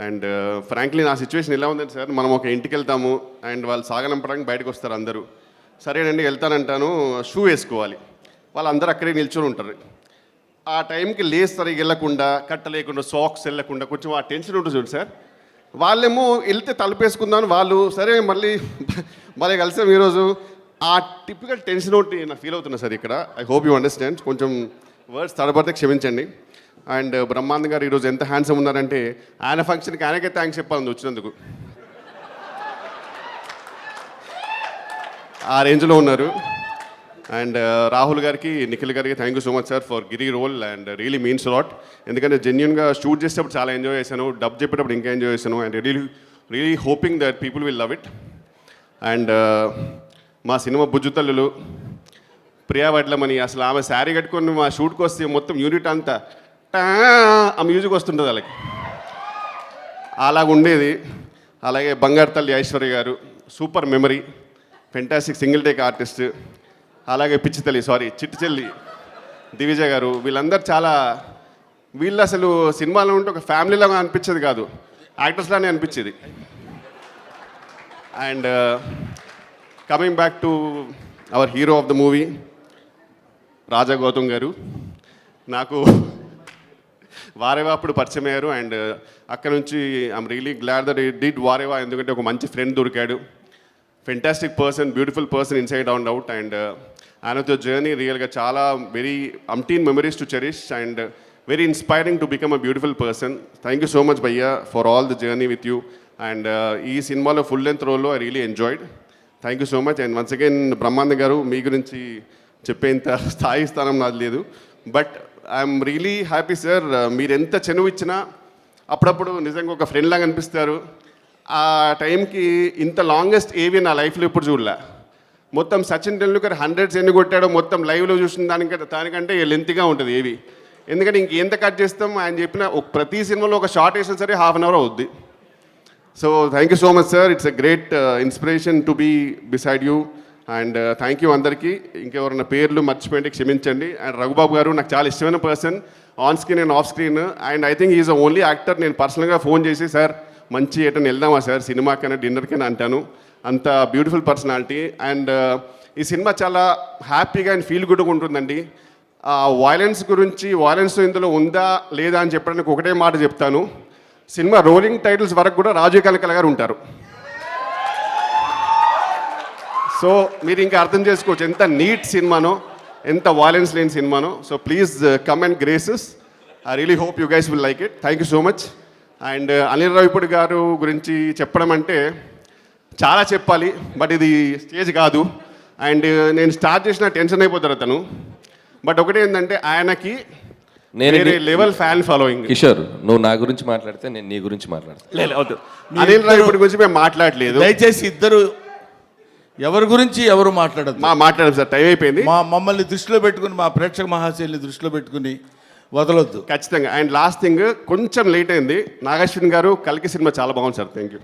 And frankly నా situation ఎలా ఉందంటే సార్, మనం ఒక ఇంటికి వెళ్తాము అండ్ వాళ్ళు సాగనంపడానికి బయటకు వస్తారు అందరూ. సరేనండి వెళ్తానంటాను, షూ వేసుకోవాలి, వాళ్ళందరూ అక్కడే నిల్చొని ఉంటారు. ఆ టైంకి లేస్ సరిగ్గా వెళ్ళకుండా, కట్ట లేకుండా, సాక్స్ వెళ్ళకుండా కొంచెం ఆ టెన్షన్ ఉంటుంది చూడండి సార్. వాళ్ళేమో వెళ్తే తలుపేసుకుందామని వాళ్ళు, సరే మళ్ళీ కలిసాం ఈరోజు. ఆ టిపికల్ టెన్షన్ ఒకటి నాకు ఫీల్ అవుతున్నా సార్ ఇక్కడ. I hope you understand. కొంచెం వర్డ్స్ తడబడితే క్షమించండి. అండ్ బ్రహ్మానంద గారు ఈరోజు ఎంత హ్యాండ్సమ్ ఉన్నారంటే, ఆయన ఫంక్షన్కి ఆయనకే థ్యాంక్స్ చెప్పాలి వచ్చినందుకు. ఆ రేంజ్లో ఉన్నారు. అండ్ రాహుల్ గారికి, నిఖిల్ గారికి thank you so much sir for Giri role and really means lot. ఎందుకంటే జెన్యున్గా షూట్ చేసేటప్పుడు చాలా ఎంజాయ్ చేశాను, డబ్ చెప్పేటప్పుడు ఇంకా ఎంజాయ్ చేశాను. And really hoping that people will love it. And మా సినిమా బుజ్జుతల్లులు ప్రియా వడ్లమని, అసలు ఆమె శారీ కట్టుకొని మా షూట్కి వస్తే మొత్తం యూనిట్ అంతా ఆ మ్యూజిక్ వస్తుంటుంది వాళ్ళకి, అలాగుండేది. అలాగే బంగారు తల్లి ఐశ్వర్య గారు, super memory, fantastic single take artist. అలాగే చిట్టి చెల్లి దివిజ గారు, వీళ్ళందరూ చాలా, వీళ్ళు అసలు సినిమాలో ఉంటే ఒక ఫ్యామిలీలాగా అనిపించేది కాదు, యాక్టర్స్లానే అనిపించేది. And coming back to our hero of the movie Raja Gautam garu, నాకు వారేవా అప్పుడు పరిచయం అయ్యారు. అండ్ అక్కడ నుంచి I'm really glad that it did Vareva, ఎందుకంటే ఒక మంచి ఫ్రెండ్ దొరికాడు, fantastic person, beautiful person inside and out. And ఆయనతో జర్నీ రియల్గా చాలా వెరీ అంటీన్ memories to cherish and very inspiring to become a beautiful person. Thank you so much భయ్యా for all the journey with you. And ఈ సినిమాలో full length రోల్లో I really enjoyed. Thank you so much. And once again Brahmananda గారు, మీ గురించి చెప్పేంత స్థానం నాది లేదు, but I'm really happy sir. మీరు ఎంత చెనువు ఇచ్చినా అప్పుడప్పుడు నిజంగా ఒక ఫ్రెండ్ లాగా అనిపిస్తారు. ఆ టైంకి ఇంత లాంగెస్ట్ ఏవి నా లైఫ్లో ఇప్పుడు చూడలే. మొత్తం సచిన్ టెండూల్కర్ 100s ఎన్ని కొట్టాడో మొత్తం లైవ్లో చూసిన దానికంటే లెంత్గా ఉంటుంది ఏవి. ఎందుకంటే ఇంకెంత కట్ చేస్తాం, ఆయన చెప్పిన ప్రతి సినిమాలో ఒక షార్ట్ వేసినా సరే ½ an hour అవుద్ది. So thank you so much sir, it's a great inspiration to be beside you. And thank you అందరికీ. ఇంకెవరైనా పేర్లు మర్చిపోయింటే క్షమించండి. అండ్ రఘుబాబు గారు నాకు చాలా ఇష్టమైన person, on screen and off screen. And I think is the only actor నేను పర్సనల్గా ఫోన్ చేసి, సార్ మంచి ఎటని వెళ్దామా సార్, సినిమాకైనా డిన్నర్కైనా అంటాను, అంత బ్యూటిఫుల్ పర్సనాలిటీ. అండ్ ఈ సినిమా చాలా హ్యాపీగా అండ్ ఫీల్ గుడ్గా ఉంటుందండి. వాయిలెన్స్ గురించి, వాయిలెన్స్ ఇందులో ఉందా లేదా అని చెప్పడానికి ఒకటే మాట చెప్తాను, సినిమా రోలింగ్ టైటిల్స్ వరకు కూడా రాజీవ్ కనకాల గారు ఉంటారు. సో మీరు ఇంకా అర్థం చేసుకోవచ్చు ఎంత నీట్ సినిమానో, ఎంత వాయిలెన్స్ లేని సినిమానో. So please come and graces. I really hope you guys will like it. Thank you so much. And Anil Ravipudi garu గురించి చెప్పడం అంటే చాలా చెప్పాలి, బట్ ఇది స్టేజ్ కాదు. అండ్ నేను స్టార్ట్ చేసిన టెన్షన్ అయిపోతారు అతను. బట్ ఒకటి ఏంటంటే ఆయనకి వేరే లెవెల్ ఫ్యాన్ ఫాలోయింగ్. కిషోర్, నువ్వు నా గురించి మాట్లాడితే నేను నీ గురించి మాట్లాడతాను. అనిల్ రావిపూడి గురించి మేము మాట్లాడలేదు, దయచేసి ఇద్దరు ఎవరి గురించి ఎవరు మాట్లాడదు. మాట్లాడదు సార్, టైం అయిపోయింది. మమ్మల్ని దృష్టిలో పెట్టుకుని, మా ప్రేక్షక మహాశైలిని దృష్టిలో పెట్టుకుని వదలొద్దు ఖచ్చితంగా. అండ్ లాస్ట్ థింగ్, కొంచెం లేట్ అయింది, నాగాశ్విన్ గారు కల్కి సినిమా చాలా బాగుంది సార్. Thank you.